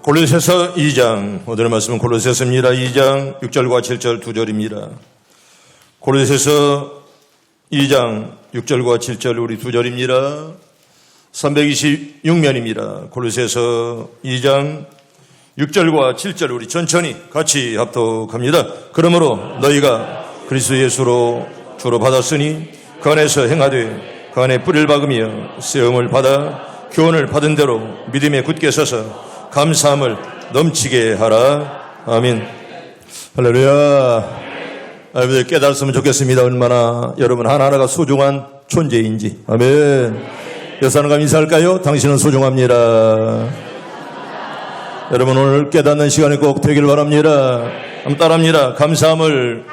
골로새서 2장, 오늘의 말씀은 골로새서입니다. 2장 6절과 7절 2절입니다. 골로새서 2장 6절과 7절 우리 2절입니다. 326면입니다. 골로새서 2장 6절과 7절 우리 천천히 같이 합독합니다. 그러므로 너희가 그리스도 예수로 주로 받았으니 그 안에서 행하되 그 안에 뿌리를 박으며 세움을 받아 교훈을 받은 대로 믿음에 굳게 서서 감사함을 넘치게 하라. 아멘. 할렐루야. 여러분들 깨달았으면 좋겠습니다. 얼마나 여러분 하나하나가 소중한 존재인지. 아멘. 여사님과 인사할까요? 당신은 소중합니다. 여러분 오늘 깨닫는 시간이 꼭 되길 바랍니다. 한번 따라합니다. 감사함을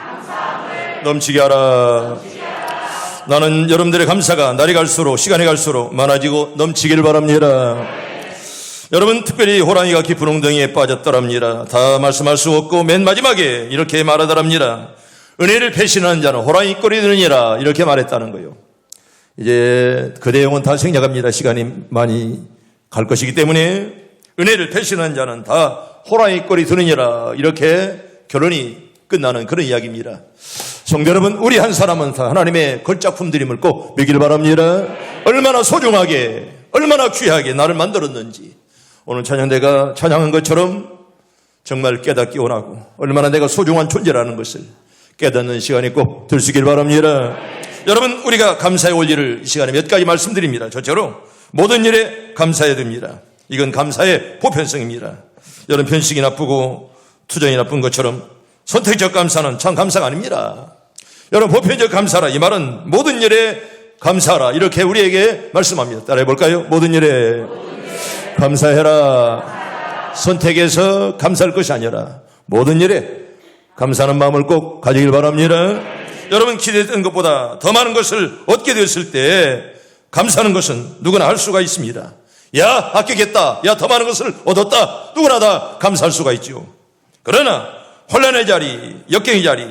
넘치게 하라. 나는 여러분들의 감사가 날이 갈수록 시간이 갈수록 많아지고 넘치길 바랍니다. 여러분 특별히 호랑이가 깊은 웅덩이에 빠졌더랍니다. 다 말씀할 수 없고 맨 마지막에 이렇게 말하더랍니다. 은혜를 배신하는 자는 호랑이 꼴이 되느니라 이렇게 말했다는 거예요. 이제 그 내용은 다 생략합니다. 시간이 많이 갈 것이기 때문에 은혜를 배신하는 자는 다 호랑이 꼴이 되느니라 이렇게 결론이 끝나는 그런 이야기입니다. 성도 여러분, 우리 한 사람은 다 하나님의 걸작품들임을 꼭 믿기를 바랍니다. 얼마나 소중하게 얼마나 귀하게 나를 만들었는지 오늘 찬양대가 찬양한 것처럼 정말 깨닫기 원하고 얼마나 내가 소중한 존재라는 것을 깨닫는 시간이 꼭 될 수 있길 바랍니다. 여러분 우리가 감사의 원리를 이 시간에 몇 가지 말씀드립니다. 저처럼 모든 일에 감사해야 됩니다. 이건 감사의 보편성입니다. 여러분 편식이 나쁘고 투정이 나쁜 것처럼 선택적 감사는 참 감사가 아닙니다. 여러분 보편적 감사라 이 말은 모든 일에 감사하라 이렇게 우리에게 말씀합니다. 따라해 볼까요? 모든 일에 감사해라. 선택해서 감사할 것이 아니라 모든 일에 감사하는 마음을 꼭 가지길 바랍니다. 여러분 기대했던 것보다 더 많은 것을 얻게 되었을 때 감사하는 것은 누구나 할 수가 있습니다. 야 합격했다. 야 더 많은 것을 얻었다. 누구나 다 감사할 수가 있죠. 그러나 혼란의 자리, 역경의 자리,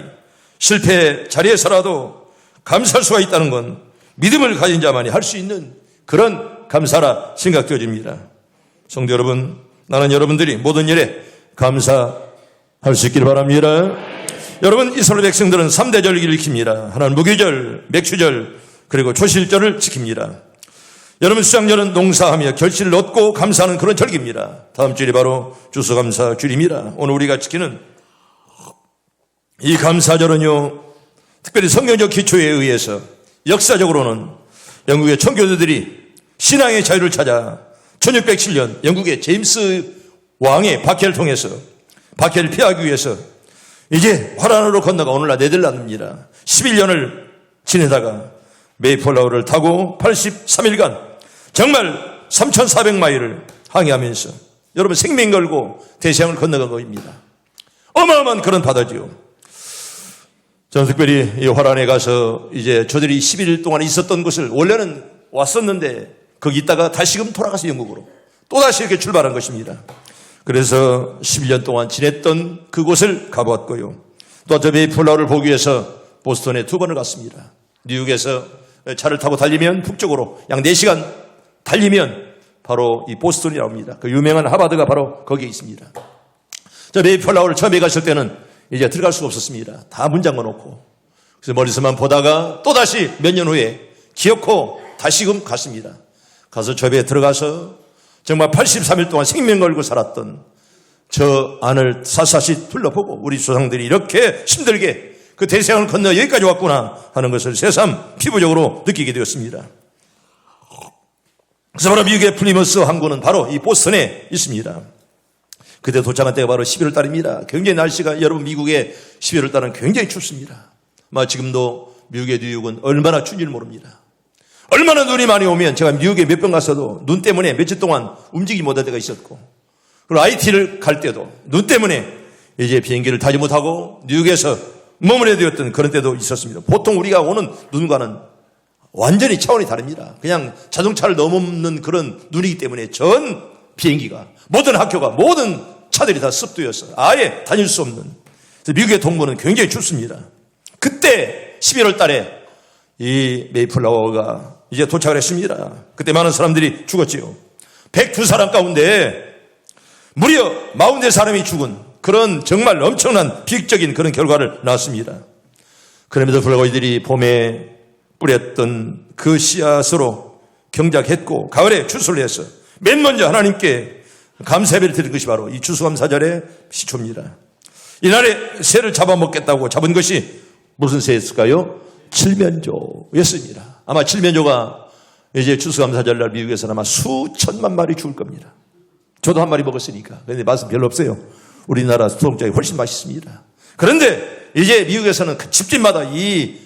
실패의 자리에서라도 감사할 수가 있다는 건 믿음을 가진 자만이 할 수 있는 그런 감사라 생각되어집니다. 성도 여러분, 나는 여러분들이 모든 일에 감사할 수 있기를 바랍니다. 여러분 이스라엘 백성들은 3대 절기를 지킵니다. 하나는 무교절, 맥추절, 그리고 초실절을 지킵니다. 여러분 수장절은 농사하며 결실을 얻고 감사하는 그런 절기입니다. 다음 주일이 바로 추수감사주일입니다. 오늘 우리가 지키는 이 감사절은요, 특별히 성경적 기초에 의해서 역사적으로는 영국의 청교도들이 신앙의 자유를 찾아 1607년 영국의 제임스 왕의 박해를 통해서 박해를 피하기 위해서 이제 화란으로 건너가 오늘날 네덜란드입니다. 11년을 지내다가 메이플라워를 타고 83일간 정말 3,400마일을 항해하면서 여러분 생명 걸고 대서양을 건너간 것입니다. 어마어마한 그런 바다지요. 저는 특별히 이 화란에 가서 이제 저들이 11일 동안 있었던 곳을 원래는 왔었는데 거기 있다가 다시금 돌아가서 영국으로 또다시 이렇게 출발한 것입니다. 그래서 11년 동안 지냈던 그곳을 가보았고요. 또 저 메이플라워를 보기 위해서 보스턴에 2번을 갔습니다. 뉴욕에서 차를 타고 달리면 북쪽으로 약 4시간 달리면 바로 이 보스턴이 나옵니다. 그 유명한 하버드가 바로 거기에 있습니다. 저 메이플라워를 처음에 갔을 때는 이제 들어갈 수가 없었습니다. 다 문 잠궈 놓고. 그래서 멀리서만 보다가 또다시 몇 년 후에 기어코 다시금 갔습니다. 가서 저 배에 들어가서 정말 83일 동안 생명 걸고 살았던 저 안을 샅샅이 둘러보고 우리 조상들이 이렇게 힘들게 그 대서양을 건너 여기까지 왔구나 하는 것을 새삼 피부적으로 느끼게 되었습니다. 그래서 바로 미국의 플리머스 항구는 바로 이 보스턴에 있습니다. 그때 도착한 때가 바로 11월 달입니다. 굉장히 날씨가 여러분 미국의 11월 달은 굉장히 춥습니다. 아마 지금도 미국의 뉴욕은 얼마나 추운지 모릅니다. 얼마나 눈이 많이 오면 제가 미국에 몇 번 갔어도 눈 때문에 며칠 동안 움직이지 못할 때가 있었고 그리고 IT를 갈 때도 눈 때문에 이제 비행기를 타지 못하고 뉴욕에서 머무르게 되었던 그런 때도 있었습니다. 보통 우리가 오는 눈과는 완전히 차원이 다릅니다. 그냥 자동차를 넘는 그런 눈이기 때문에 전 비행기가 모든 학교가 모든 차들이 다 습도여서 아예 다닐 수 없는 미국의 동부는 굉장히 춥습니다. 그때 11월 달에 이 메이플라워가 이제 도착을 했습니다. 그때 많은 사람들이 죽었지요. 102사람 가운데 무려 44사람이 죽은 그런 정말 엄청난 비극적인 그런 결과를 낳았습니다. 그럼에도 불구하고 이들이 봄에 뿌렸던 그 씨앗으로 경작했고 가을에 추수를 해서 맨 먼저 하나님께 감사예배를 드린 것이 바로 이 추수감사절의 시초입니다. 이날에 새를 잡아먹겠다고 잡은 것이 무슨 새였을까요? 칠면조였습니다. 아마 칠면조가 이제 추수감사절날 미국에서는 아마 수천만 마리 죽을 겁니다. 저도 한 마리 먹었으니까. 그런데 맛은 별로 없어요. 우리나라 소금장이 훨씬 맛있습니다. 그런데 이제 미국에서는 그 집집마다 이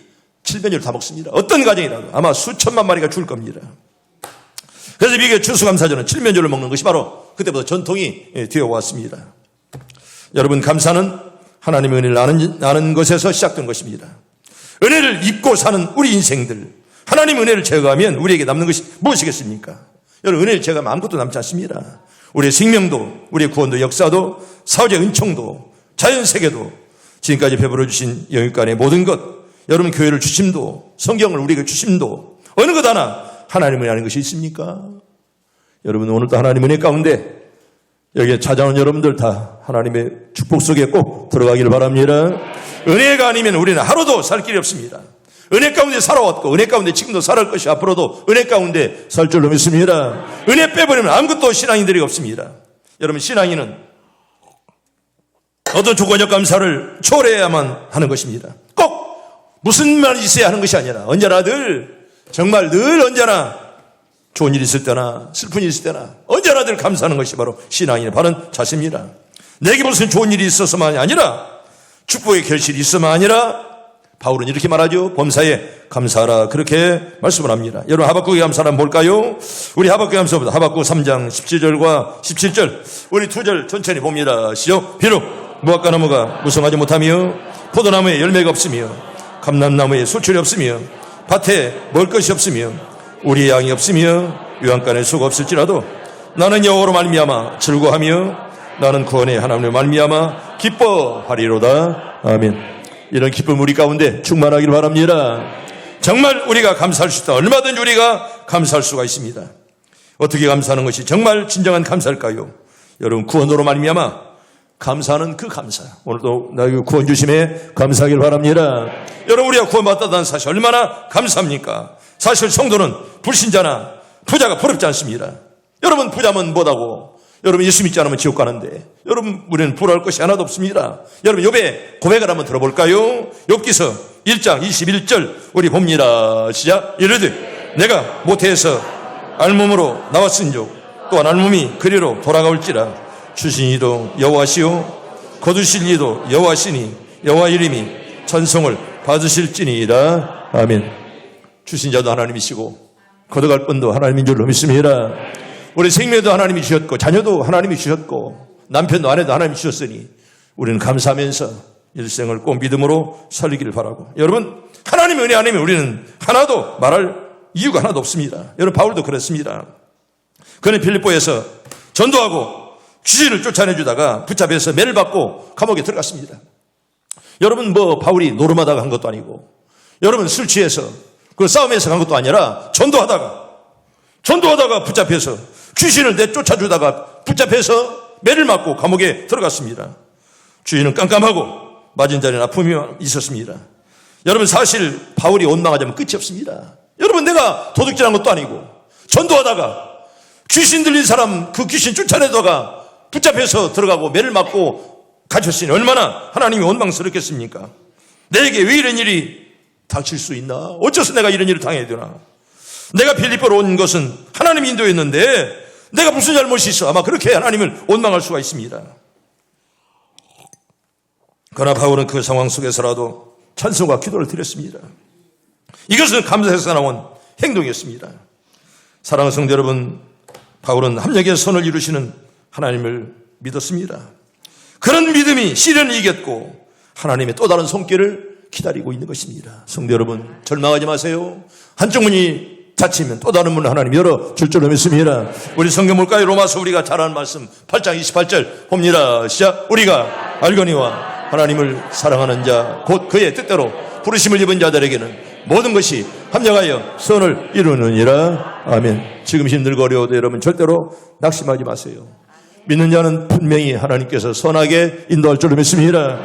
칠면조를 다 먹습니다. 어떤 가정이라도 아마 수천만 마리가 죽을 겁니다. 그래서 미국의 추수감사절은 칠면조를 먹는 것이 바로 그때부터 전통이 되어왔습니다. 여러분, 감사는 하나님의 은혜를 아는 것에서 시작된 것입니다. 은혜를 입고 사는 우리 인생들, 하나님의 은혜를 제거하면 우리에게 남는 것이 무엇이겠습니까? 여러분, 은혜를 제거하면 아무것도 남지 않습니다. 우리의 생명도, 우리의 구원도, 역사도, 사회적 은총도, 자연세계도, 지금까지 베풀어 주신 영육간의 모든 것, 여러분 교회를 주심도, 성경을 우리에게 주심도, 어느 것 하나 하나님의 은혜 아는 것이 있습니까? 여러분, 오늘도 하나님의 은혜 가운데 여기에 찾아온 여러분들 다 하나님의 축복 속에 꼭 들어가기를 바랍니다. 은혜가 아니면 우리는 하루도 살 길이 없습니다. 은혜 가운데 살아왔고 은혜 가운데 지금도 살아갈 것이 앞으로도 은혜 가운데 살 줄로 믿습니다. 은혜 빼버리면 아무것도 신앙인들이 없습니다. 여러분, 신앙인은 어떤 조건적 감사를 초래해야만 하는 것입니다. 꼭 무슨 말이 있어야 하는 것이 아니라 언제나 정말 늘 언제나 좋은 일이 있을 때나 슬픈 일이 있을 때나 언제나 늘 감사하는 것이 바로 신앙인의 바른 자세입니다. 내게 무슨 좋은 일이 있어서만이 아니라 축복의 결실이 있어만 아니라 바울은 이렇게 말하죠. 범사에 감사하라, 그렇게 말씀을 합니다. 여러분, 하박국의 감사를 한번 볼까요? 우리 하박국의 감사보다 하박국 3장 17절과 17절 우리 두 절 천천히 봅니다. 시작. 비록 무화과 나무가 무성하지 못하며 포도나무에 열매가 없으며 감람나무에 수출이 없으며 밭에 먹을 것이 없으며 우리 양이 없으며 유황간에 수가 없을지라도 나는 여호와로 말미암아 즐거워하며 나는 구원의 하나님으로 말미암아 기뻐하리로다. 아멘. 이런 기쁨 우리 가운데 충만하기를 바랍니다. 정말 우리가 감사할 수 있다. 얼마든지 우리가 감사할 수가 있습니다. 어떻게 감사하는 것이 정말 진정한 감사일까요? 여러분, 구원으로 말미암아 감사하는 그 감사. 오늘도 나에게 구원 주심에 감사하기를 바랍니다. 여러분, 우리가 구원받았다는 사실 얼마나 감사합니까? 사실 성도는 불신자나 부자가 부럽지 않습니다. 여러분, 부자면 뭐다고? 여러분, 예수 믿지 않으면 지옥 가는데 여러분, 우리는 부러울 것이 하나도 없습니다. 여러분, 욥의 고백을 한번 들어볼까요? 욥기서 1장 21절 우리 봅니다. 시작. 이르되 내가 모태에서 알몸으로 나왔은즉 또한 알몸이 그리로 돌아가올지라 주신 이도 여호와시요 거두실 이도 여호와시니 여호와 이름이 찬송을 받으실지니이다. 아멘. 주신 자도 하나님이시고 거둬갈 분도 하나님인 줄로 믿습니다. 우리 생명도 하나님이 주셨고 자녀도 하나님이 주셨고 남편도 아내도 하나님이 주셨으니 우리는 감사하면서 일생을 꼭 믿음으로 살리기를 바라고, 여러분, 하나님의 은혜 아니면 우리는 하나도 말할 이유가 하나도 없습니다. 여러분, 바울도 그랬습니다. 그는 필립보에서 전도하고 귀신을 쫓아내주다가 붙잡혀서 매를 받고 감옥에 들어갔습니다. 여러분, 바울이 노름하다가 한 것도 아니고, 여러분, 술 취해서 그 싸움에서 간 것도 아니라 전도하다가 붙잡혀서 귀신을 내쫓아주다가 붙잡혀서 매를 맞고 감옥에 들어갔습니다. 주인은 깜깜하고 맞은 자리는 아픔이 있었습니다. 여러분, 사실 바울이 원망하자면 끝이 없습니다. 여러분, 내가 도둑질한 것도 아니고 전도하다가 귀신 들린 사람 그 귀신 쫓아내다가 붙잡혀서 들어가고 매를 맞고 갇혔으니 얼마나 하나님이 원망스럽겠습니까? 내게 왜 이런 일이 닥칠 수 있나? 어째서 내가 이런 일을 당해야 되나? 내가 필립보로 온 것은 하나님 인도였는데 내가 무슨 잘못이 있어? 아마 그렇게 하나님을 원망할 수가 있습니다. 그러나 바울은 그 상황 속에서라도 찬송과 기도를 드렸습니다. 이것은 감사에서 나온 행동이었습니다. 사랑하는 성도 여러분, 바울은 합력의 선을 이루시는 하나님을 믿었습니다. 그런 믿음이 시련을 이겼고 하나님의 또 다른 손길을 기다리고 있는 것입니다. 성도 여러분, 절망하지 마세요. 한쪽 문이 닫히면 또 다른 문을 하나님 열어줄 줄로 믿습니다. 우리 성경 볼까요? 로마서 우리가 잘 아는 말씀 8장 28절 봅니다. 시작. 우리가 알거니와 하나님을 사랑하는 자 곧 그의 뜻대로 부르심을 입은 자들에게는 모든 것이 합력하여 선을 이루느니라. 아멘. 지금 힘들고 어려워도 여러분 절대로 낙심하지 마세요. 믿는 자는 분명히 하나님께서 선하게 인도할 줄로 믿습니다.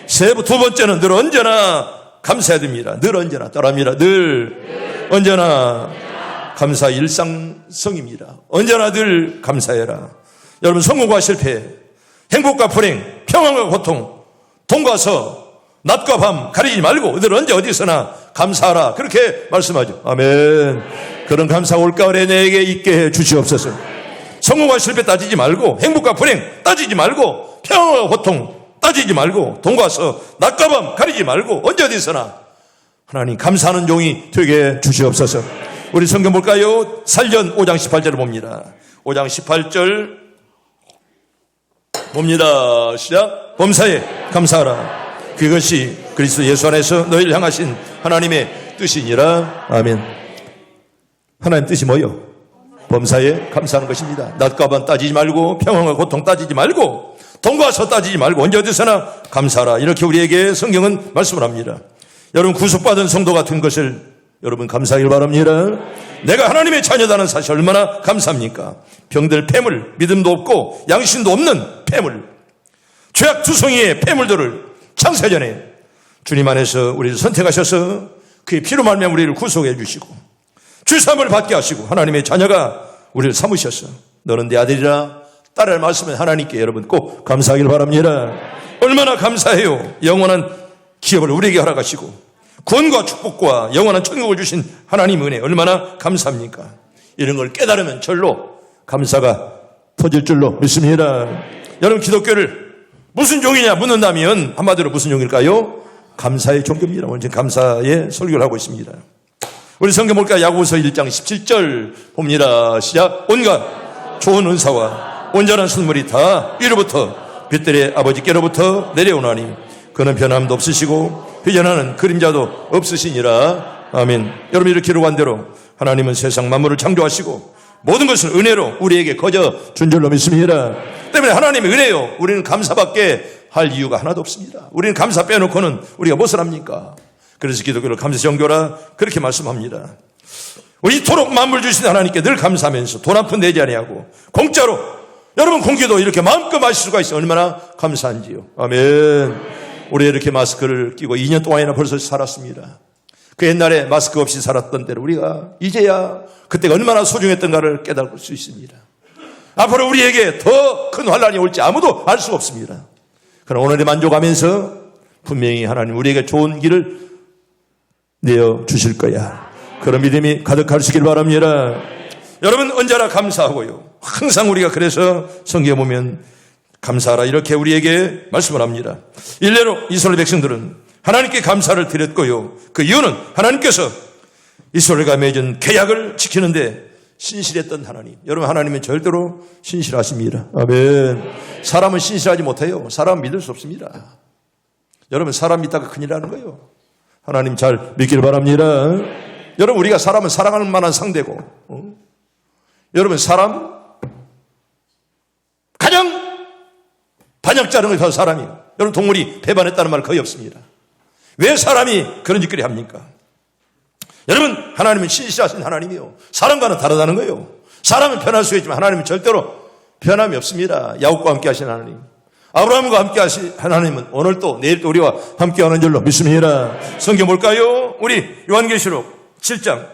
두 번째는 늘 언제나 감사해야 됩니다. 늘 언제나 따라합니다. 늘 언제나 감사 일상성입니다. 언제나 늘 감사해라. 여러분, 성공과 실패, 행복과 불행, 평안과 고통, 돈과 서, 낮과 밤 가리지 말고 늘 언제 어디서나 감사하라. 그렇게 말씀하죠. 아멘. 그런 감사가 올가을에 내게 있게 해 주시옵소서. 성공과 실패 따지지 말고, 행복과 불행 따지지 말고, 평안과 고통 따지지 말고, 돈과 서, 낮과 밤 가리지 말고 언제 어디서나 하나님 감사하는 종이 되게 해 주시옵소서. 우리 성경 볼까요? 살전 5장 18절을 봅니다. 5장 18절 봅니다. 시작. 범사에 감사하라. 그것이 그리스도 예수 안에서 너희를 향하신 하나님의 뜻이니라. 아멘. 하나님 뜻이 뭐요? 범사에 감사하는 것입니다. 낮과 밤 따지지 말고, 평안과 고통 따지지 말고, 돈과 서 따지지 말고 언제 어디서나 감사하라. 이렇게 우리에게 성경은 말씀을 합니다. 여러분, 구속받은 성도 같은 것을 여러분 감사하길 바랍니다. 내가 하나님의 자녀다는 사실 얼마나 감사합니까? 병들 폐물, 믿음도 없고 양심도 없는 폐물, 죄악투성이의 폐물들을 창세전에 주님 안에서 우리를 선택하셔서 그의 피로 말미암아 우리를 구속해 주시고 주사함을 받게 하시고 하나님의 자녀가 우리를 삼으셔서 너는 내 아들이라 딸을 말씀에 하나님께 여러분 꼭 감사하길 바랍니다. 얼마나 감사해요. 영원한 기업을 우리에게 허락하시고 구원과 축복과 영원한 천국을 주신 하나님 은혜 얼마나 감사합니까? 이런 걸 깨달으면 절로 감사가 터질 줄로 믿습니다. 여러분, 기독교를 무슨 종이냐 묻는다면 한마디로 무슨 종일까요? 감사의 종교입니다. 오늘 감사의 설교를 하고 있습니다. 우리 성경 볼까요? 야고보서 1장 17절 봅니다. 시작. 온갖 좋은 은사와 온전한 선물이 다 위로부터 빛들의 아버지께로부터 내려오나니 그는 변함도 없으시고 회전하는 그림자도 없으시니라. 아멘. 여러분, 이렇게 기록한 대로 하나님은 세상 만물을 창조하시고 모든 것을 은혜로 우리에게 거저 준 줄로 믿습니다. 때문에 하나님의 은혜요, 우리는 감사밖에 할 이유가 하나도 없습니다. 우리는 감사 빼놓고는 우리가 무엇을 합니까? 그래서 기독교를 감사정교라 그렇게 말씀합니다. 우리 이토록 만물 주신 하나님께 늘 감사하면서 돈 한 푼 내지 아니하고 공짜로 여러분 공기도 이렇게 마음껏 마실 수가 있어요. 얼마나 감사한지요. 아멘. 우리 이렇게 마스크를 끼고 2년 동안이나 벌써 살았습니다. 그 옛날에 마스크 없이 살았던 때로 우리가 이제야 그때가 얼마나 소중했던가를 깨달을 수 있습니다. 앞으로 우리에게 더 큰 환란이 올지 아무도 알 수 없습니다. 그러나 오늘에 만족하면서 분명히 하나님 우리에게 좋은 길을 내어 주실 거야. 그런 믿음이 가득하시길 바랍니다. 여러분, 언제나 감사하고요. 항상 우리가 그래서 성경에 보면 감사하라 이렇게 우리에게 말씀을 합니다. 일례로 이스라엘 백성들은 하나님께 감사를 드렸고요. 그 이유는 하나님께서 이스라엘과 맺은 계약을 지키는데 신실했던 하나님. 여러분, 하나님은 절대로 신실하십니다. 아멘. 사람은 신실하지 못해요. 사람은 믿을 수 없습니다. 여러분, 사람 믿다가 큰일 나는 거예요. 하나님 잘 믿기를 바랍니다. 여러분, 우리가 사람은 사랑할 만한 상대고, 여러분, 사람 가장 반역자는 것이 사람이에요. 여러분, 동물이 배반했다는 말 거의 없습니다. 왜 사람이 그런 짓거리 합니까? 여러분, 하나님은 신실하신 하나님이요. 사람과는 다르다는 거예요. 사람은 변할 수 있지만 하나님은 절대로 변함이 없습니다. 야곱과 함께 하신 하나님, 아브라함과 함께 하신 하나님은 오늘도 내일도 우리와 함께 하는 줄로 믿습니다. 성경 볼까요? 우리 요한계시록 7장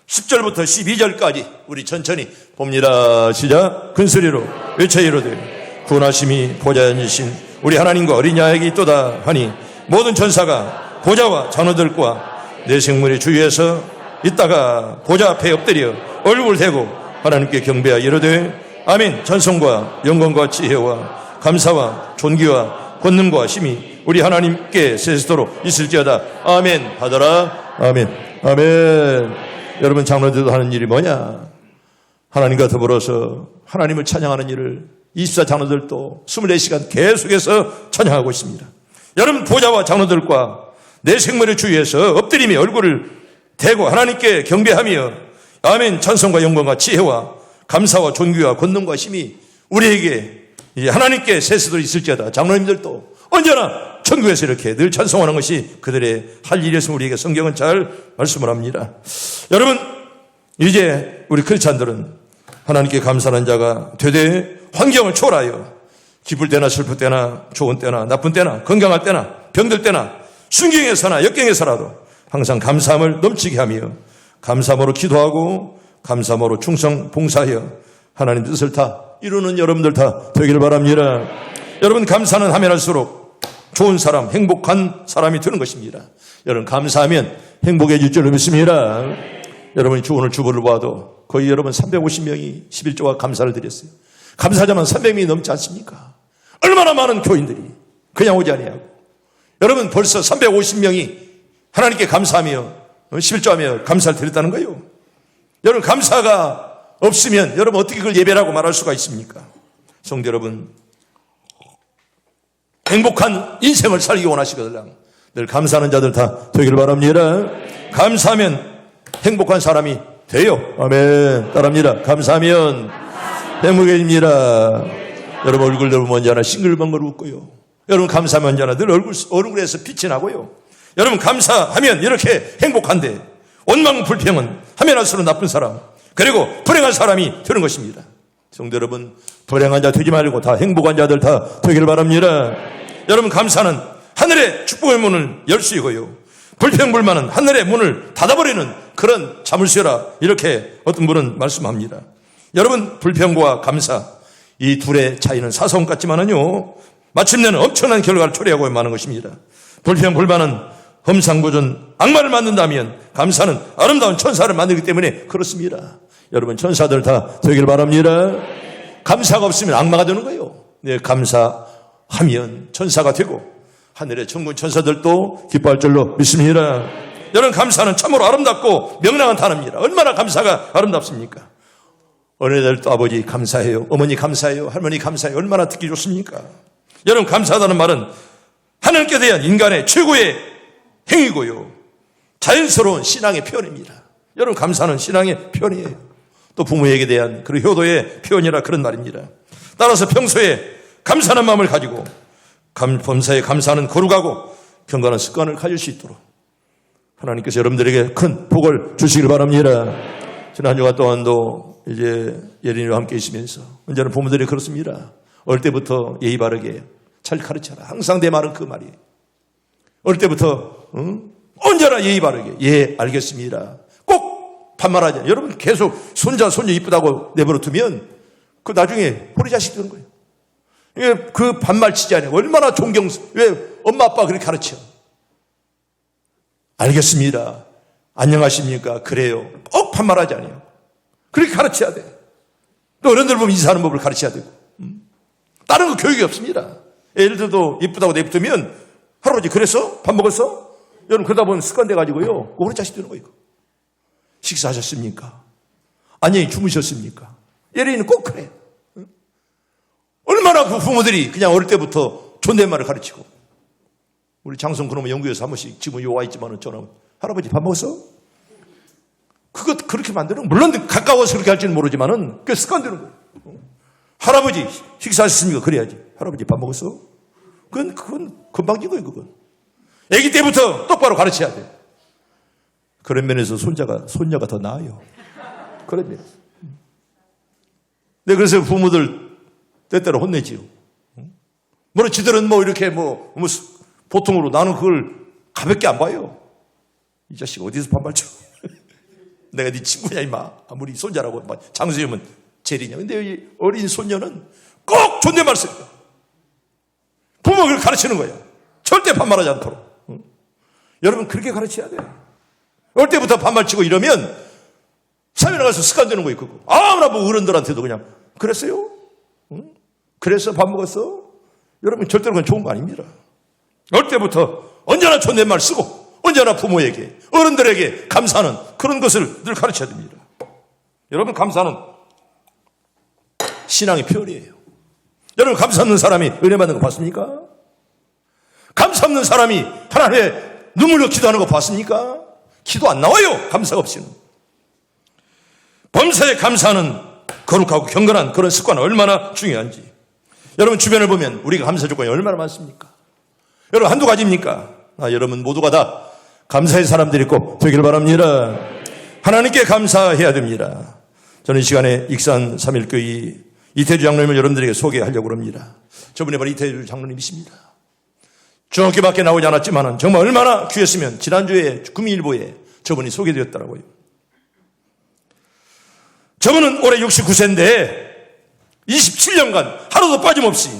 10절부터 12절까지 우리 천천히 봅니다. 시작. 큰 소리로 외쳐 이르되 구원하심이 보좌에 앉으신 우리 하나님과 어린 양에게 있도다 하니 모든 천사가 보좌와 장로들과 내 생물의 주위에서 있다가 보좌 앞에 엎드려 얼굴을 대고 하나님께 경배하여 이르되 아멘. 찬송과 영광과 지혜와 감사와 존귀와 권능과 힘이 우리 하나님께 세세토록 있을지어다. 아멘. 하더라. 아멘. 아멘. 여러분, 장로들도 하는 일이 뭐냐? 하나님과 더불어서 하나님을 찬양하는 일을 24 장로들도 24시간 계속해서 찬양하고 있습니다. 여러분, 보좌와 장로들과 내 생물의 주위에서 엎드리며 얼굴을 대고 하나님께 경배하며 아멘. 찬송과 영광과 지혜와 감사와 존귀와 권능과 힘이 우리에게 하나님께 세세토록 있을지어다. 장로님들도 언제나 천국에서 이렇게 늘 찬송하는 것이 그들의 할 일이었으면 우리에게 성경은 잘 말씀을 합니다. 여러분, 이제 우리 크리스찬들은 하나님께 감사하는 자가 되되 환경을 초월하여 기쁠 때나 슬플 때나 좋은 때나 나쁜 때나 건강할 때나 병들 때나 순경에서나 역경에서라도 항상 감사함을 넘치게 하며 감사함으로 기도하고 감사함으로 충성 봉사하여 하나님 뜻을 다 이루는 여러분들 다 되기를 바랍니다. 여러분 감사는 하면 할수록 좋은 사람, 행복한 사람이 되는 것입니다. 여러분 감사하면 행복해질 줄 믿습니다. 여러분이 오늘 주보를 봐도 거의 여러분 350명이 11조와 감사를 드렸어요. 감사자만 300명이 넘지 않습니까? 얼마나 많은 교인들이 그냥 오지 아니하고 여러분 벌써 350명이 하나님께 감사하며 11조하며 감사를 드렸다는 거예요. 여러분 감사가 없으면 여러분 어떻게 그걸 예배라고 말할 수가 있습니까? 성도 여러분 행복한 인생을 살기 원하시거든 늘 감사하는 자들 다 되기를 바랍니다. 감사하면 행복한 사람이 돼요. 아멘. 따라합니다. 감사하면 행복해집니다. 여러분 얼굴들 보면 언제나 싱글벙글 웃고요. 여러분 감사하면 언제나 늘 얼굴에서 빛이 나고요. 여러분 감사하면 이렇게 행복한데 원망 불평은 하면 할수록 나쁜 사람 그리고 불행한 사람이 되는 것입니다. 성도 여러분 불행한 자 되지 말고 다 행복한 자들 다 되기를 바랍니다. 여러분 감사는 하늘의 축복의 문을 열 수 있고요. 불평불만은 하늘의 문을 닫아버리는 그런 자물쇠라 이렇게 어떤 분은 말씀합니다. 여러분 불평과 감사 이 둘의 차이는 사소한 같지만은요 마침내는 엄청난 결과를 초래하고 마는 것입니다. 불평불만은 험상궂은 악마를 만든다면 감사는 아름다운 천사를 만들기 때문에 그렇습니다. 여러분 천사들 다 되길 바랍니다. 감사가 없으면 악마가 되는 거예요. 네, 감사하면 천사가 되고 하늘의 천군 천사들도 기뻐할 줄로 믿습니다. 여러분 감사는 참으로 아름답고 명랑한 단어입니다. 얼마나 감사가 아름답습니까? 어린애들도 아버지 감사해요. 어머니 감사해요. 할머니 감사해요. 얼마나 듣기 좋습니까? 여러분 감사하다는 말은 하나님께 대한 인간의 최고의 행위고요. 자연스러운 신앙의 표현입니다. 여러분 감사는 신앙의 표현이에요. 또 부모에게 대한 그런 효도의 표현이라 그런 말입니다. 따라서 평소에 감사하는 마음을 가지고 범사에 감사하는 거룩하고 경건한 습관을 가질 수 있도록 하나님께서 여러분들에게 큰 복을 주시길 바랍니다. 지난 한 주간 동안도 이제 예린이와 함께 있으면서 언제나 부모들이 그렇습니다. 어릴 때부터 예의 바르게 잘 가르쳐라. 항상 내 말은 그 말이에요. 어릴 때부터 언제나 예의 바르게 예 알겠습니다. 꼭 반말하지 않아요. 여러분 계속 손자 손녀 이쁘다고 내버려 두면 그 나중에 호리자식 되는 거예요. 그 반말 치지 않아요. 얼마나 왜 엄마 아빠 그렇게 가르쳐? 알겠습니다. 안녕하십니까? 그래요. 꼭 반말하지 않아요. 그렇게 가르쳐야 돼. 또 어른들 보면 인사하는 법을 가르쳐야 되고. 다른 거 교육이 없습니다. 애들도 이쁘다고 내붙으면 할아버지 그래서 밥 먹었어? 여러분 그러다 보면 습관돼 가지고요. 우리 자식 되는 거예요. 식사하셨습니까? 안녕히 주무셨습니까? 예린이는 꼭 그래. 얼마나 그 부모들이 그냥 어릴 때부터 존댓말을 가르치고 우리 장성 그놈의 연구에서 한 번씩 지금 요 와 있지만은 전화 할아버지 밥 먹었어? 그거 그렇게 만드는 물론 가까워서 그렇게 할지는 모르지만은 그게 습관되는 거예요. 할아버지 식사하셨습니까? 그래야지. 할아버지 밥 먹었어? 그건 금방진 거예요. 그건 아기 때부터 똑바로 가르쳐야 돼. 그런 면에서 손녀가 더 나아요. 그런 면에서. 네, 그래서 부모들 때때로 혼내지요. 뭐 지들은 뭐 이렇게 뭐 보통으로 나는 그걸 가볍게 안 봐요. 이 자식 어디서 반말 쳐? 내가 네 친구냐 임마. 아무리 손자라고 장수님은 제리냐. 근데 이 어린 손녀는 꼭 존댓말 써요. 부모가 그걸 가르치는 거예요. 절대 반말하지 않도록. 여러분 그렇게 가르쳐야 돼요. 어릴 때부터 반말 치고 이러면 사회 나가서 습관되는 거예요. 그거. 아무나 뭐 어른들한테도 그냥 그랬어요? 그래서 밥 먹었어? 여러분 절대로 그건 좋은 거 아닙니다. 어릴 때부터 언제나 존댓말 쓰고 언제나 부모에게 어른들에게 감사하는 그런 것을 늘 가르쳐야 됩니다. 여러분 감사는 신앙의 표현이에요. 여러분 감사 없는 사람이 은혜 받는 거 봤습니까? 감사 없는 사람이 하나님의 눈물로 기도하는 거 봤습니까? 기도 안 나와요. 감사가 없이는. 범사에 감사하는 거룩하고 경건한 그런 습관은 얼마나 중요한지. 여러분 주변을 보면 우리가 감사 조건이 얼마나 많습니까? 여러분 한두 가지입니까? 여러분 모두가 다 감사의 사람들이 꼭 되기를 바랍니다. 하나님께 감사해야 됩니다. 저는 이 시간에 익산 3.1교회 이태주 장로님을 여러분들에게 소개하려고 합니다. 저분이 바로 이태주 장로님이십니다. 중학교밖에 나오지 않았지만 정말 얼마나 귀했으면 지난주에 국민일보에 저분이 소개되었더라고요. 저분은 올해 69세인데 27년간 하루도 빠짐없이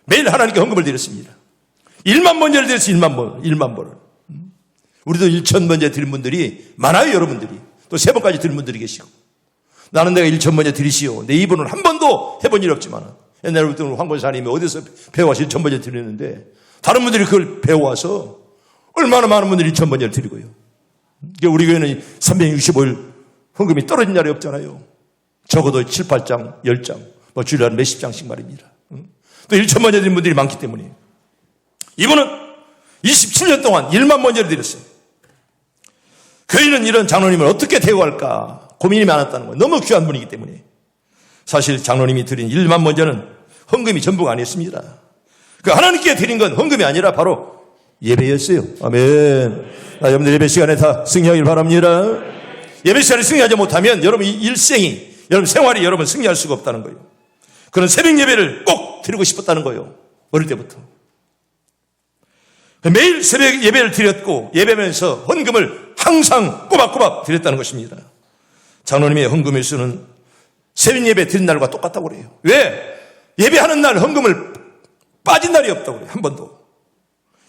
매일 하나님께 헌금을 드렸습니다. 1만 번제를 드렸어요. 1만 번을. 우리도 1,000번제 드린 분들이 많아요. 여러분들이. 또 3번까지 드린 분들이 계시고. 나는 내가 1,000번제 드리시오. 내 이분은 한 번도 해본 일 없지만 옛날부터 황 권사님이 어디서 배워와서 1,000번제 드리는데 다른 분들이 그걸 배워와서 얼마나 많은 분들이 1,000번제를 드리고요. 우리 교회는 365일 헌금이 떨어진 날이 없잖아요. 적어도 7, 8장, 10장, 뭐 주일날 몇십 장씩 말입니다. 또 1,000번제 드린 분들이 많기 때문에 이분은 27년 동안 1만 번제를 드렸어요. 교회는 이런 장로님을 어떻게 대우할까 고민이 많았다는 거예요. 너무 귀한 분이기 때문에. 사실 장로님이 드린 1만 번제는 헌금이 전부가 아니었습니다. 그 하나님께 드린 건 헌금이 아니라 바로 예배였어요. 아멘. 여러분들 예배 시간에 다 승리하길 바랍니다. 예배 시간에 승리하지 못하면 여러분 일생이, 여러분 생활이 여러분 승리할 수가 없다는 거예요. 그런 새벽 예배를 꼭 드리고 싶었다는 거예요. 어릴 때부터. 매일 새벽 예배를 드렸고 예배면서 헌금을 항상 꼬박꼬박 드렸다는 것입니다. 장로님의 헌금의 수는 새벽 예배 드린 날과 똑같다고 그래요. 왜? 예배하는 날 헌금을 빠진 날이 없다고 그래요. 한 번도.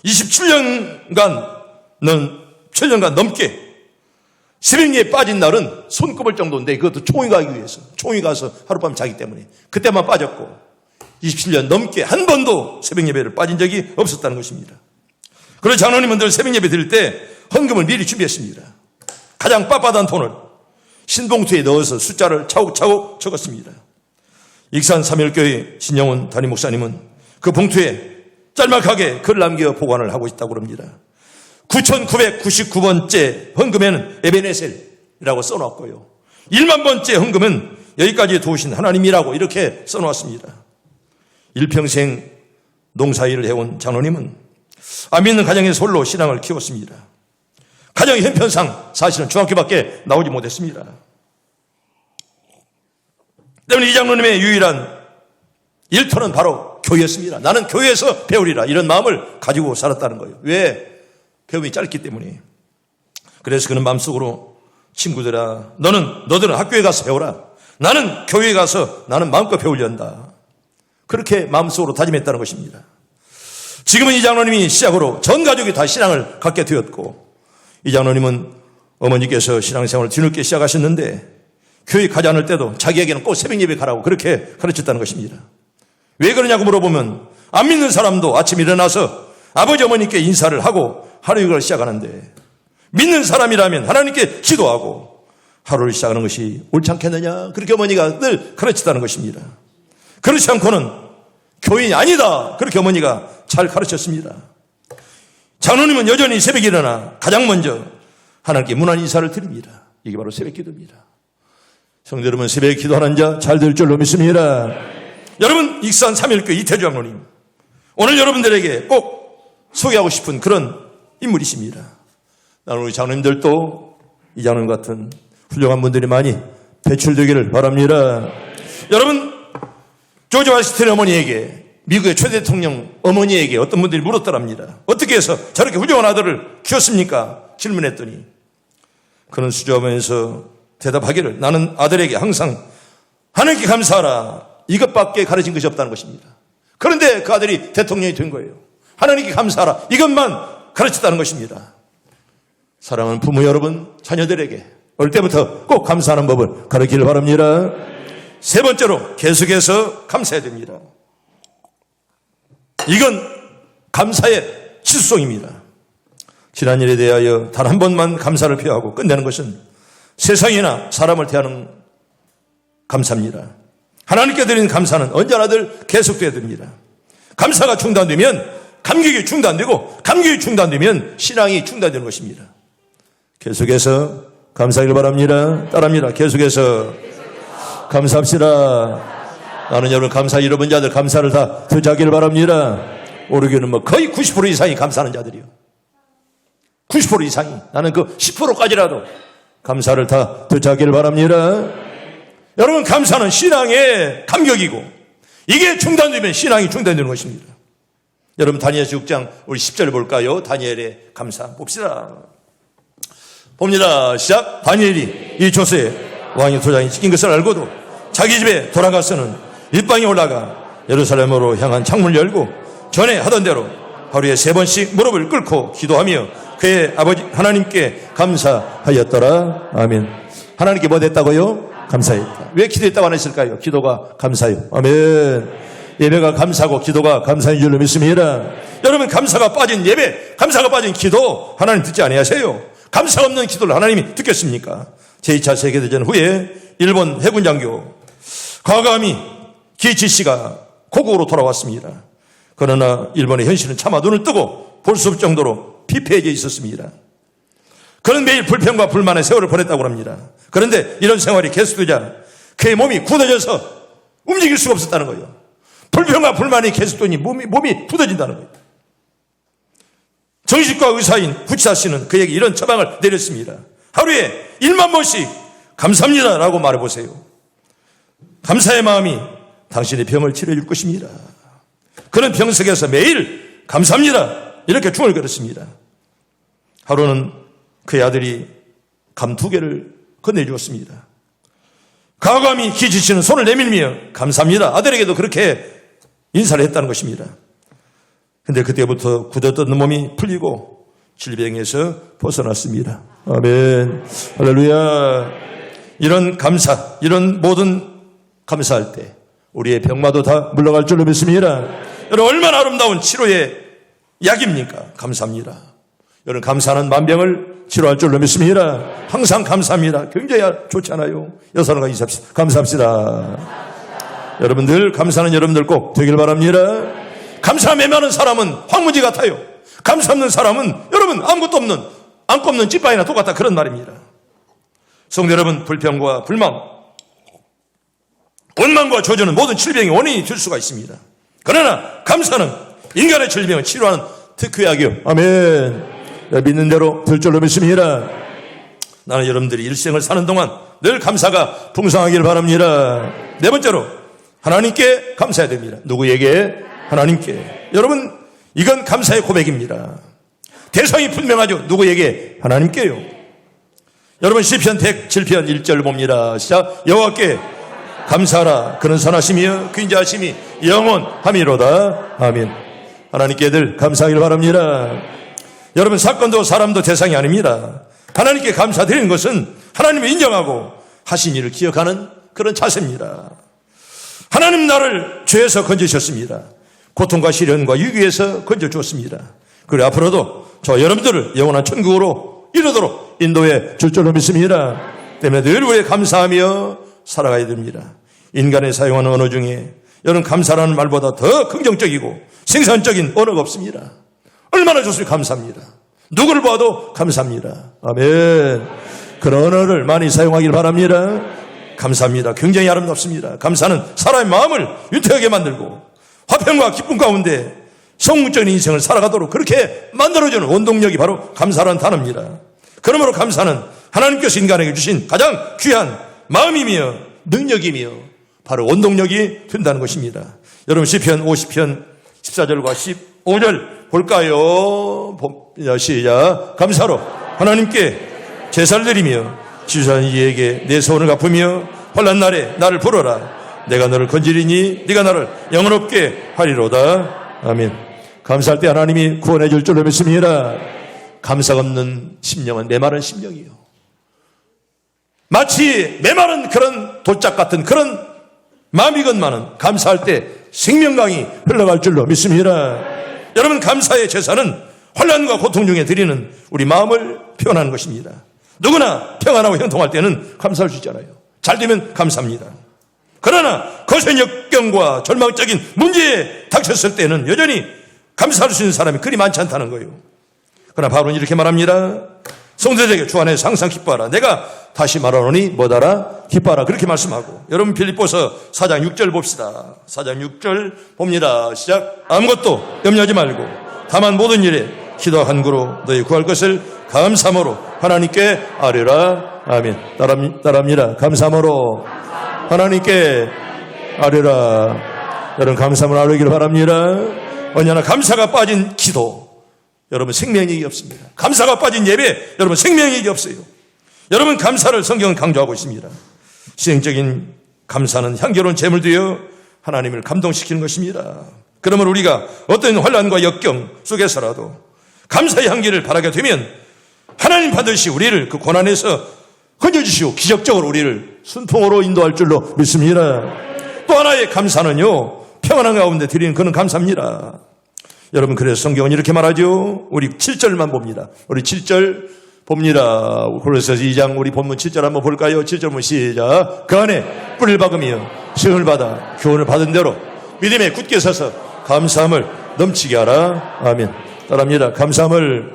27년간 넘게 새벽 예배 빠진 날은 손꼽을 정도인데 그것도 총회 가기 위해서. 총회 가서 하룻밤 자기 때문에. 그때만 빠졌고 27년 넘게 한 번도 새벽 예배를 빠진 적이 없었다는 것입니다. 그래서 장로님은 늘 새벽 예배 드릴 때 헌금을 미리 준비했습니다. 가장 빳빳한 돈을 신봉투에 넣어서 숫자를 차곡차곡 적었습니다. 익산 3.1교회 신영훈 담임 목사님은 그 봉투에 짤막하게 글을 남겨 보관을 하고 있다고 합니다. 9,999번째 헌금에는 에베네셀이라고 써놨고요. 1만 번째 헌금은 여기까지 도우신 하나님이라고 이렇게 써놓았습니다. 일평생 농사일을 해온 장로님은 안 믿는 가정에서 홀로 신앙을 키웠습니다. 가정의 형편상 사실은 중학교밖에 나오지 못했습니다. 때문에 이 장로님의 유일한 일터는 바로 교회였습니다. 나는 교회에서 배우리라 이런 마음을 가지고 살았다는 거예요. 왜? 배움이 짧기 때문에. 그래서 그는 마음속으로 친구들아 너들은 학교에 가서 배워라. 나는 교회에 가서 나는 마음껏 배우려한다. 그렇게 마음속으로 다짐했다는 것입니다. 지금은 이 장로님이 시작으로 전 가족이 다 신앙을 갖게 되었고 이 장로님은 어머니께서 신앙생활을 뒤늦게 시작하셨는데 교회 가지 않을 때도 자기에게는 꼭 새벽 예배 가라고 그렇게 가르쳤다는 것입니다. 왜 그러냐고 물어보면 안 믿는 사람도 아침 일어나서 아버지 어머니께 인사를 하고 하루 일과를 시작하는데 믿는 사람이라면 하나님께 기도하고 하루를 시작하는 것이 옳지 않겠느냐 그렇게 어머니가 늘 가르쳤다는 것입니다. 그렇지 않고는 교인이 아니다 그렇게 어머니가 잘 가르쳤습니다. 장로님은 여전히 새벽에 일어나 가장 먼저 하나님께 문안 인사를 드립니다. 이게 바로 새벽 기도입니다. 성도 여러분 새벽에 기도하는 자 잘 될 줄로 믿습니다. 여러분 익산 3.1교회 이태주 장로님 오늘 여러분들에게 꼭 소개하고 싶은 그런 인물이십니다. 나는 우리 장로님들도 이 장로님 같은 훌륭한 분들이 많이 배출되기를 바랍니다. 여러분 조지 워싱턴 어머니에게 미국의 최대 대통령 어머니에게 어떤 분들이 물었더랍니다. 어떻게 해서 저렇게 훌륭한 아들을 키웠습니까? 질문했더니 그는 수줍어하면서 대답하기를 나는 아들에게 항상 하나님께 감사하라 이것밖에 가르친 것이 없다는 것입니다. 그런데 그 아들이 대통령이 된 거예요. 하나님께 감사하라 이것만 가르쳤다는 것입니다. 사랑하는 부모 여러분 자녀들에게 어릴 때부터 꼭 감사하는 법을 가르치기를 바랍니다. 세 번째로 계속해서 감사해야 됩니다. 이건 감사의 지수성입니다. 지난 일에 대하여 단 한 번만 감사를 표하고 끝내는 것은 세상이나 사람을 대하는 감사입니다. 하나님께 드리는 감사는 언제나 늘 계속돼야 됩니다. 감사가 중단되면 감격이 중단되고 감격이 중단되면 신앙이 중단되는 것입니다. 계속해서 감사하길 바랍니다. 따라합니다. 계속해서 감사합시다. 나는 여러분 감사 잃어본 자들 감사를 다 되찾기를 바랍니다. 우리 교회는 뭐 거의 90% 이상이 감사하는 자들이요. 90% 이상이. 나는 그 10%까지라도 감사를 다 되찾기를 바랍니다. 여러분, 감사는 신앙의 감격이고 이게 중단되면 신앙이 중단되는 것입니다. 여러분, 다니엘서 6장 우리 10절 볼까요? 다니엘의 감사 봅시다. 봅니다. 시작. 다니엘이 이 조서에 왕의 도장이 찍힌 것을 알고도 자기 집에 돌아가서는 일방에 올라가 예루살렘으로 향한 창문을 열고 전에 하던 대로 하루에 3번씩 무릎을 꿇고 기도하며 그의 아버지 하나님께 감사하였더라. 아멘. 하나님께 뭐 됐다고요? 감사했다. 왜 기도했다고 안 했을까요? 기도가 감사해요. 아멘. 예배가 감사고 기도가 감사인 줄로 믿습니다. 여러분, 감사가 빠진 예배, 감사가 빠진 기도 하나님 듣지 아니하세요. 감사 없는 기도를 하나님이 듣겠습니까? 제2차 세계대전 후에 일본 해군 장교 과감히 기이치 씨가 고국으로 돌아왔습니다. 그러나 일본의 현실은 차마 눈을 뜨고 볼 수 없을 정도로 피폐해져 있었습니다. 그는 매일 불평과 불만의 세월을 보냈다고 합니다. 그런데 이런 생활이 계속되자 그의 몸이 굳어져서 움직일 수가 없었다는 거예요. 불평과 불만이 계속되니 몸이 굳어진다는 거예요. 정신과 의사인 후치사 씨는 그에게 이런 처방을 내렸습니다. 하루에 1만 번씩 감사합니다 라고 말해보세요. 감사의 마음이 당신의 병을 치료해 줄 것입니다. 그는 병석에서 매일 감사합니다 이렇게 중을 걸었습니다. 하루는 그의 아들이 감 2개를 건네주었습니다. 과감히 기이치 씨는 손을 내밀며 감사합니다 아들에게도 그렇게 인사를 했다는 것입니다. 근데 그때부터 굳어떴던 몸이 풀리고 질병에서 벗어났습니다. 아멘. 할렐루야. 이런 감사, 이런 모든 감사할 때 우리의 병마도 다 물러갈 줄로 믿습니다. 여러분, 얼마나 아름다운 치료의 약입니까? 감사합니다. 여러분, 감사는 만병을 치료할 줄로 믿습니다. 항상 감사합니다. 굉장히 좋잖아요. 여러분과 인사합시다. 감사합시다. 여러분, 늘 감사는 여러분들 꼭 되길 바랍니다. 감사 매매하는 사람은 황무지 같아요. 감사 없는 사람은 여러분 아무것도 없는 안고 없는 찌빠이나 똑같다, 그런 말입니다. 성도 여러분, 불평과 불만, 원망과 조절은 모든 질병의 원인이 될 수가 있습니다. 그러나 감사는 인간의 질병을 치료하는 특효약이요. 아멘. 믿는 대로 될 줄로 믿습니다. 나는 여러분들이 일생을 사는 동안 늘 감사가 풍성하길 바랍니다. 네 번째로 하나님께 감사해야 됩니다. 누구에게? 하나님께. 여러분, 이건 감사의 고백입니다. 대상이 분명하죠. 누구에게? 하나님께요. 여러분, 시편 107편 1절 봅니다. 시작. 여호와께 감사하라. 그는 선하시며 귀인자하심이 영원함이로다. 아멘. 하나님께 늘 감사하길 바랍니다. 여러분, 사건도 사람도 대상이 아닙니다. 하나님께 감사드리는 것은 하나님을 인정하고 하신 일을 기억하는 그런 자세입니다. 하나님 나를 죄에서 건지셨습니다. 고통과 시련과 위기에서 건져주었습니다. 그리고 앞으로도 저 여러분들을 영원한 천국으로 이르도록 인도해 줄 줄로 믿습니다. 때문에 늘 우리 감사하며 살아가야 됩니다. 인간의 사용하는 언어 중에 여러분, 감사라는 말보다 더 긍정적이고 생산적인 언어가 없습니다. 얼마나 좋습니까? 감사합니다. 누구를 봐도 감사합니다. 아멘. 그런 언어를 많이 사용하길 바랍니다. 감사합니다. 굉장히 아름답습니다. 감사는 사람의 마음을 윤택하게 만들고 화평과 기쁨 가운데 성공적인 인생을 살아가도록 그렇게 만들어주는 원동력이 바로 감사라는 단어입니다. 그러므로 감사는 하나님께서 인간에게 주신 가장 귀한 마음이며 능력이며 바로 원동력이 된다는 것입니다. 여러분, 시편 50편 14절과 15절 볼까요? 시작. 감사로 하나님께 제사를 드리며 지주한 이에게 내 소원을 갚으며 환난 날에 나를 부르라. 내가 너를 건지리니 네가 나를 영원롭게 하리로다. 아멘. 감사할 때 하나님이 구원해 줄 줄로 믿습니다. 감사가 없는 심령은 메마른 심령이요. 마치 메마른 그런 돛짝 같은 그런 마음이건만은 감사할 때 생명강이 흘러갈 줄로 믿습니다. 여러분, 감사의 제사는 환난과 고통 중에 드리는 우리 마음을 표현하는 것입니다. 누구나 평안하고 형통할 때는 감사할 수 있잖아요. 잘 되면 감사합니다. 그러나 거센 역경과 절망적인 문제에 닥쳤을 때는 여전히 감사할 수 있는 사람이 그리 많지 않다는 거예요. 그러나 바울은 이렇게 말합니다. 성도들에게 주 안에서 항상 기뻐하라. 내가 다시 말하노니 뭐다라? 기뻐하라. 그렇게 말씀하고, 여러분 빌립보서 4장 6절 봅시다. 4장 6절 봅니다. 시작. 아무것도 염려하지 말고 다만 모든 일에 기도와 간구로 너희 구할 것을 감사함으로 하나님께 아뢰라. 아멘. 따라합니다. 감사함으로 하나님께 아뢰라. 여러분 감사함을 아뢰기를 바랍니다. 언제나 감사가 빠진 기도, 여러분 생명력이 없습니다. 감사가 빠진 예배, 여러분 생명력이 없어요. 여러분 감사를 성경은 강조하고 있습니다. 시행적인 감사는 향기로운 제물 되어 하나님을 감동시키는 것입니다. 그러면 우리가 어떤 환난과 역경 속에서라도 감사의 향기를 바라게 되면 하나님 반드시 우리를 그 고난에서 건져주시고 기적적으로 우리를 순통으로 인도할 줄로 믿습니다. 또 하나의 감사는요, 평안한 가운데 드리는 그런 감사입니다. 여러분 그래서 성경은 이렇게 말하죠. 우리 7절만 봅니다. 우리 7절 봅니다. 골로새서 2장 우리 본문 7절 한번 볼까요? 7절 보면 시작. 그 안에 뿔을 박으며 시험을 받아 교훈을 받은 대로 믿음에 굳게 서서 감사함을 넘치게 하라. 아멘. 따라합니다. 감사함을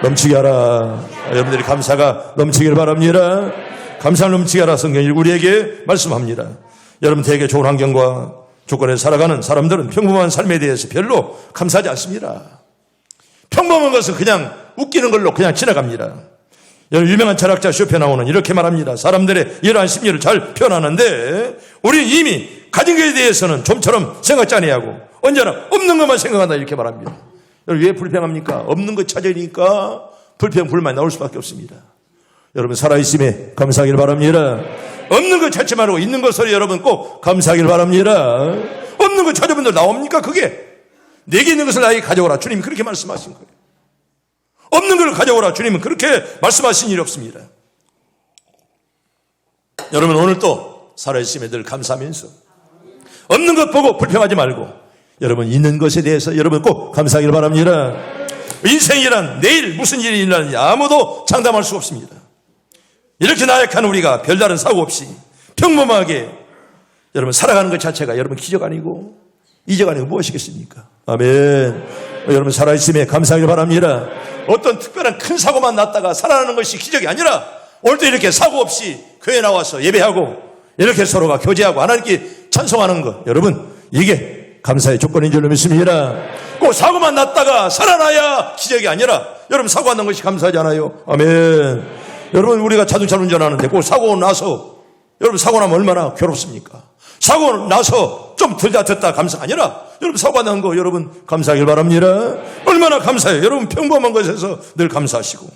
넘치게 하라. 여러분들이 감사가 넘치길 바랍니다. 감사를 넘치게 하라. 성경이 우리에게 말씀합니다. 여러분 되게 좋은 환경과 조건에 살아가는 사람들은 평범한 삶에 대해서 별로 감사하지 않습니다. 평범한 것은 그냥 웃기는 걸로 그냥 지나갑니다. 여러분 유명한 철학자 쇼펜하우어는 이렇게 말합니다. 사람들의 이러한 심리를 잘 표현하는데 우리는 이미 가진 것에 대해서는 좀처럼 생각지 아니하고 언제나 없는 것만 생각한다 이렇게 말합니다. 여러분 왜 불평합니까? 없는 것 찾으니까 불평 불만이 나올 수밖에 없습니다. 여러분 살아있음에 감사하길 바랍니다. 없는 것 찾지 말고 있는 것을 여러분 꼭 감사하길 바랍니다. 없는 것 찾아본들 나옵니까? 그게 내게 있는 것을 나에게 가져오라. 주님이 그렇게 말씀하신 거예요. 없는 걸 가져오라. 주님은 그렇게 말씀하신 일이 없습니다. 여러분 오늘 또 살아있음에 늘 감사하면서 없는 것 보고 불평하지 말고 여러분 있는 것에 대해서 여러분 꼭 감사하길 바랍니다. 인생이란 내일 무슨 일이 일어나는지 아무도 장담할 수 없습니다. 이렇게 나약한 우리가 별다른 사고 없이 평범하게 여러분 살아가는 것 자체가 여러분 기적 아니고 이적 아니고 무엇이겠습니까? 아멘. 여러분 살아있음에 감사하길 바랍니다. 어떤 특별한 큰 사고만 났다가 살아나는 것이 기적이 아니라 오늘도 이렇게 사고 없이 교회에 나와서 예배하고 이렇게 서로가 교제하고 하나님께 찬송하는 것, 여러분 이게 감사의 조건인 줄로 믿습니다. 꼭 사고만 났다가 살아나야 기적이 아니라 여러분 사고 안 난 것이 감사하지 않아요? 아멘. 여러분 우리가 자동차를 운전하는데 꼭 사고 나서 여러분 사고 나면 얼마나 괴롭습니까? 사고 나서 좀 들다 듣다 감사가 아니라 여러분 사고 난 거 여러분 감사하길 바랍니다. 얼마나 감사해요. 여러분 평범한 것에서 늘 감사하시고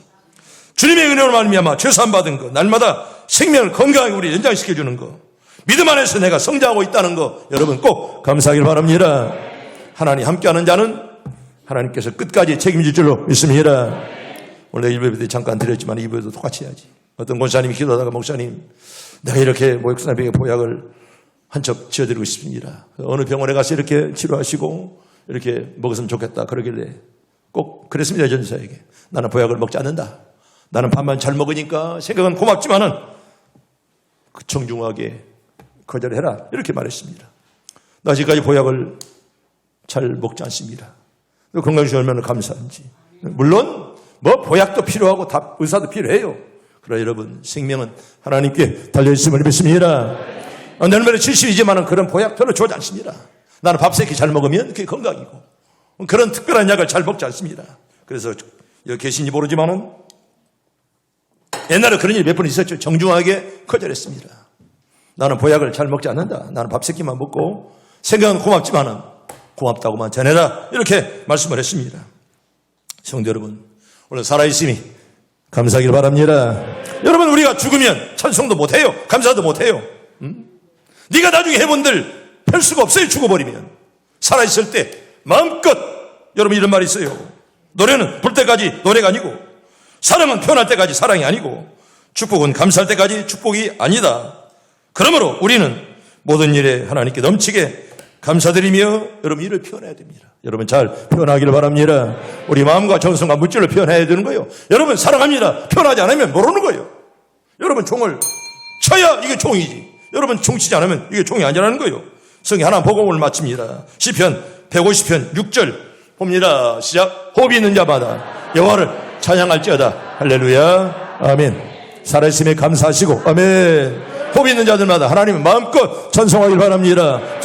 주님의 은혜로 말미암아 죄사함 받은 거 날마다 생명을 건강하게 우리 연장시켜주는 거 믿음 안에서 내가 성장하고 있다는 거 여러분 꼭 감사하길 바랍니다. 하나님 함께하는 자는 하나님께서 끝까지 책임질 줄로 믿습니다. 오늘 1부 때 잠깐 드렸지만 2부에도 똑같이 해야지. 어떤 권사님이 기도하다가 목사님 내가 이렇게 목사님에게 보약을 한 척 지어드리고 싶습니다. 어느 병원에 가서 이렇게 치료하시고 이렇게 먹었으면 좋겠다 그러길래 꼭 그랬습니다. 전사에게 나는 보약을 먹지 않는다. 나는 밥만 잘 먹으니까 생각은 고맙지만은 그 정중하게 거절해라 이렇게 말했습니다. 나 지금까지 보약을 잘 먹지 않습니다. 건강주시 얼마나 감사한지. 물론 뭐 보약도 필요하고 다 의사도 필요해요. 그러나 여러분 생명은 하나님께 달려있음을 믿습니다. 내 말에 70이지만은 그런 보약 별로 좋아하지 않습니다. 나는 밥 3끼 잘 먹으면 그게 건강이고 그런 특별한 약을 잘 먹지 않습니다. 그래서 여기 계신지 모르지만은 옛날에 그런 일이 몇 번 있었죠. 정중하게 거절했습니다. 나는 보약을 잘 먹지 않는다. 나는 밥 3끼만 먹고 생각은 고맙지만은 고맙다고만 전해라 이렇게 말씀을 했습니다. 성도 여러분 오늘 살아있음이 감사하길 바랍니다. 여러분 우리가 죽으면 찬송도 못해요. 감사도 못해요. 네가 나중에 해본들 펼 수가 없어요. 죽어버리면. 살아있을 때 마음껏 여러분 이런 말이 있어요. 노래는 불 때까지 노래가 아니고 사랑은 표현할 때까지 사랑이 아니고 축복은 감사할 때까지 축복이 아니다. 그러므로 우리는 모든 일에 하나님께 넘치게 감사드리며 여러분 이를 표현해야 됩니다. 여러분 잘 표현하기를 바랍니다. 우리 마음과 정성과 물질을 표현해야 되는 거예요. 여러분 사랑합니다. 표현하지 않으면 모르는 거예요. 여러분 종을 쳐야 이게 종이지. 여러분 종 치지 않으면 이게 종이 아니라는 거예요. 성경 하나 보고 오늘 마칩니다. 시편 150편 6절 봅니다. 시작. 호흡이 있는 자마다 여호와를 찬양할지어다. 할렐루야. 아멘. 살아있음에 감사하시고 아멘. 호흡이 있는 자들마다 하나님을 마음껏 찬송하길 바랍니다.